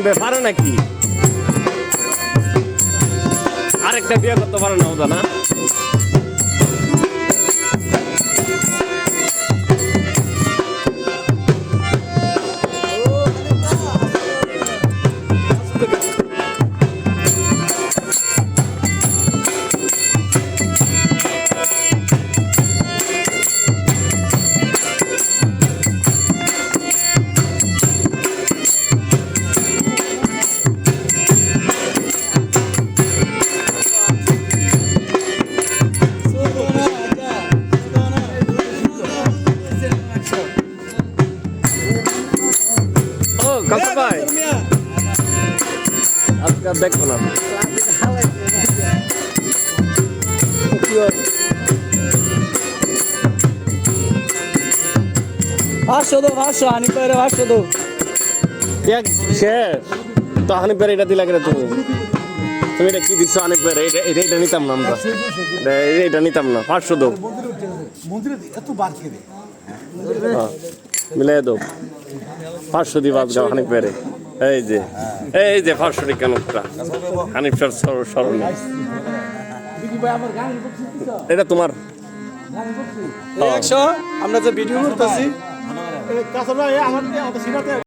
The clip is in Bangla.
হানিফ ভাই পারে নাকি? আরেকটা বিয়ে করতে পারে না ওটা না? ও কাকা ভাই আজকে দেখো না ভাষ্য হানিফ ভাইয়ের ভাষ্য তো এক শেষ তো হানিফ ভাই এটা দিলা গেলে তুমি তুমি এটা কি দিচ্ছ হানিফ ভাই এটা নিতাম না আমরা এটা নিতাম না 500 দাও মিলাই দাও 500 দিবা আজকে হানিফ ভাই এই যে 500 টাকা নোটটা হানিফ স্মরণে এটা তোমার আমরা যে ভিডিও করতেছি